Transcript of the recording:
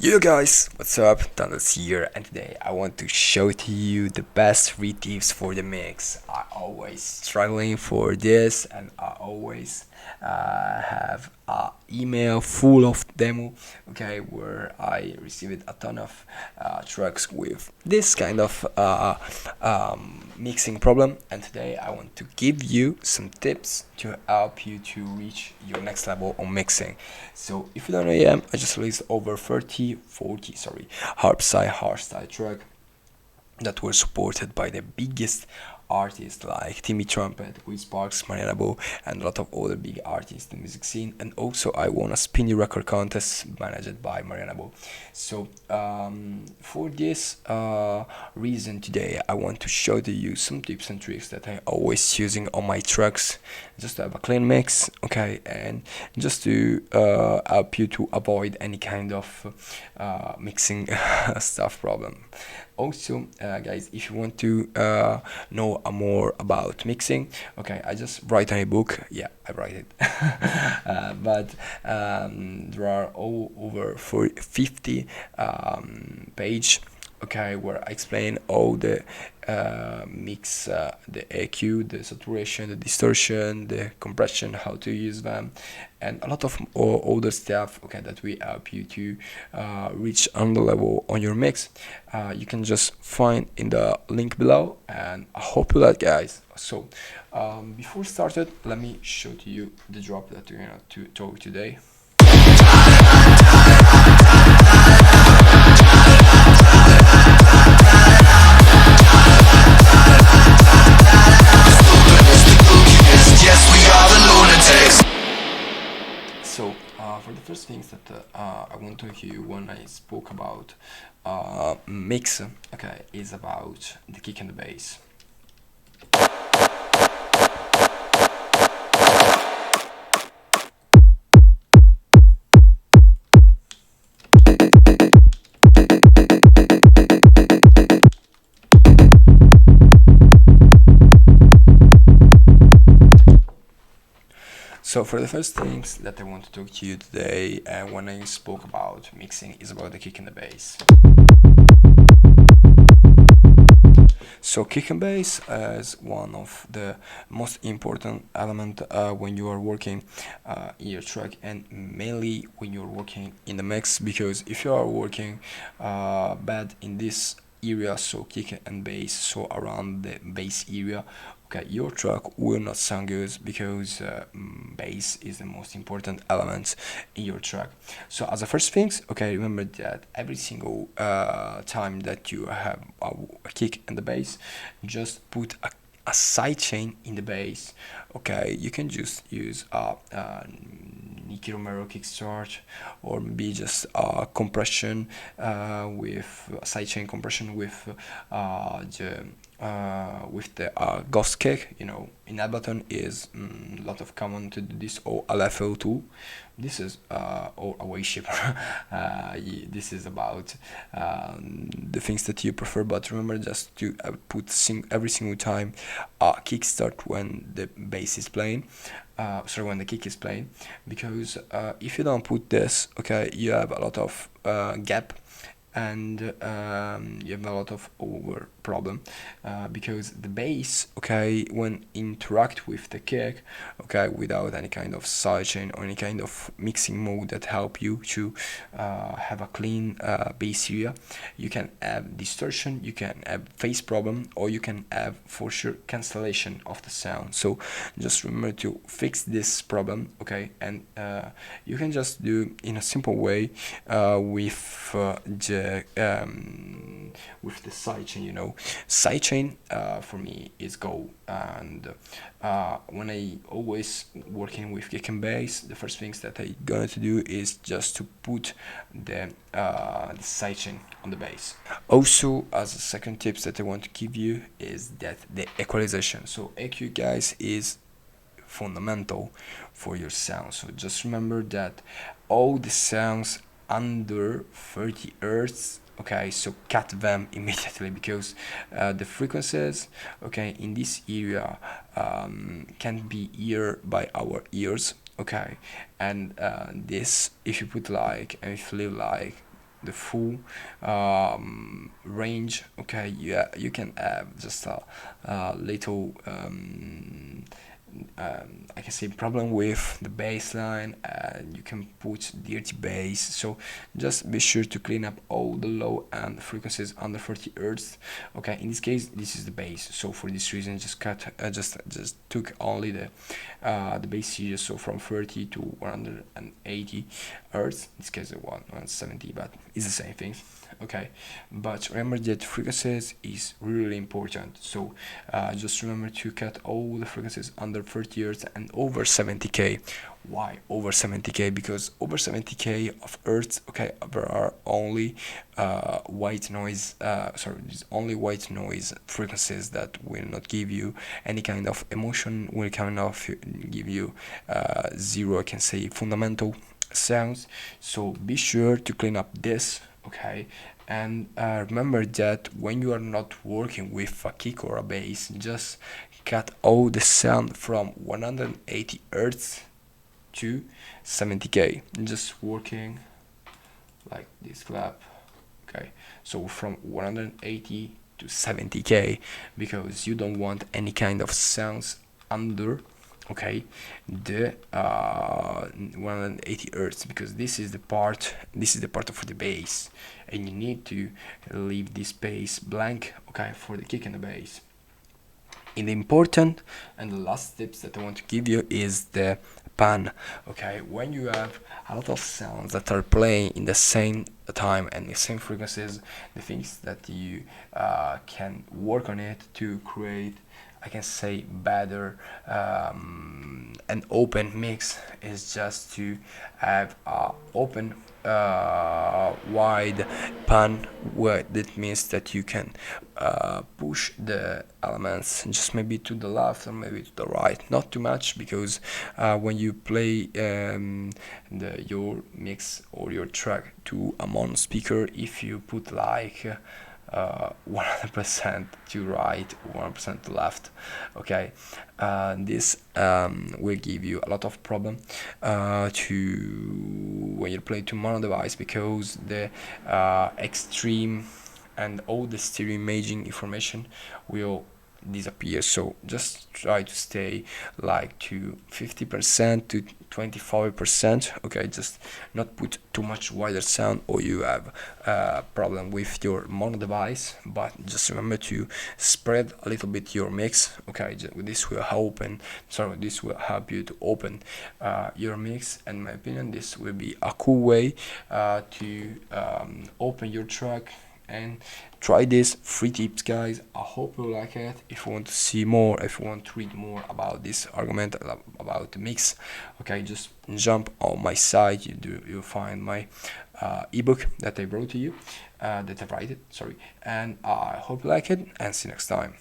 Yo guys, what's up? THNDERZ here, and today I want to show to you the best 3 tips for the mix. I always struggling for this, and I always have an email full of demo, okay, where I received a ton of tracks with this kind of mixing problem, and today I want to give you some tips to help you to reach your next level on mixing. So if you don't know who I am, I just released over 40 harpside hardstyle track that were supported by the biggest artists like Timmy Trumpet, Will Sparks, Mariana Bo, and a lot of other big artists in the music scene. And also, I won a spinny record contest managed by Mariana Bo. So, for this reason today, I want to show to you some tips and tricks that I always using on my tracks, just to have a clean mix, okay, and just to help you to avoid any kind of mixing stuff problem. Also, guys, if you want to know more about mixing, okay, I just write a book. Yeah, I write it. But there are over 50 page, okay, where I explain all the mix, the EQ, the saturation, the distortion, the compression, how to use them, and a lot of other stuff, okay, that will help you to reach on the level on your mix. You can just find in the link below, and I hope you like, guys. So before started, let me show to you the drop that we're gonna to talk today. So for the first things that I want to hear when I spoke about mix, okay, is about the kick and the bass. So for the first things that I want to talk to you today, when I spoke about mixing, is about the kick and the bass. So kick and bass is one of the most important element when you are working in your track, and mainly when you're working in the mix, because if you are working bad in this area, so kick and bass, so around the bass area, okay, your track will not sound good, because bass is the most important element in your track. So as a first things, okay, remember that every single time that you have a kick and the bass, just put a side chain in the bass. Okay, you can just use a Nicky Romero kickstart, or maybe just compression with sidechain compression with the ghost kick. You know, in Ableton is a lot of common to do this, or LFO tool. This is or a way shaper. This is about the things that you prefer, but remember just to put every single time kickstart when the bass is playing. Sorry, when the kick is playing, because if you don't put this, okay, you have a lot of gap, and you have a lot of over problem, because the bass, okay, when interact with the kick, okay, without any kind of sidechain or any kind of mixing mode that help you to have a clean bass area, you can have distortion, you can have phase problem, or you can have for sure cancellation of the sound. So just remember to fix this problem, okay, and you can just do in a simple way with the sidechain. You know, sidechain for me is go. And when I always working with kick and bass, the first things that I gonna to do is just to put the sidechain on the bass. Also, as a second tips that I want to give you is that the equalization. So EQ, guys, is fundamental for your sound. So just remember that all the sounds under 30 hertz, okay, so cut them immediately, because the frequencies, okay, in this area can be heard by our ears, okay, and this, if you put like, and if you leave like the full range. Okay, yeah, you can have just a little I can say problem with the baseline, and you can put dirty bass. So just be sure to clean up all the low end frequencies under 40 hertz. Okay, in this case this is the bass, so for this reason just cut just took only the bass series, so from 30 to 180 hertz. In this case 170, but it's the same thing. Okay, but remember that frequencies is really important, so just remember to cut all the frequencies under 30 hertz and over 70k. Why over 70k? Because over 70k of hertz, okay, there are only white noise there's only white noise frequencies that will not give you any kind of emotion, will kind of give you zero, I can say, fundamental sounds. So be sure to clean up this. Okay, and remember that when you are not working with a kick or a bass, just cut all the sound from 180 hertz to 70k, just working like this clap. Okay, so from 180 to 70k, because you don't want any kind of sounds under, okay, the 180 hertz, because this is the part of the bass, and you need to leave this space blank, okay, for the kick and the bass. And the important and the last tips that I want to give you is the pan. Okay, when you have a lot of sounds that are playing in the same time and the same frequencies, the things that you can work on it to create, I can say, better an open mix is just to have a open wide pan, where that means that you can push the elements just maybe to the left or maybe to the right, not too much, because when you play your mix or your track to a mono speaker, if you put like 100% to right, 100% to left, okay, this will give you a lot of problem to when you play to mono device, because the extreme and all the stereo imaging information will disappear. So just try to stay like to 50% to 25%. Okay, just not put too much wider sound, or you have a problem with your mono device. But just remember to spread a little bit your mix. Okay, this will help you to open your mix, and in my opinion this will be a cool way to open your track. And try this 3 tips, guys. I hope you like it. If you want to see more, if you want to read more about this argument about the mix, okay, just jump on my site. You'll find my ebook that I brought to you, that I write it, sorry. And I hope you like it, and see you next time.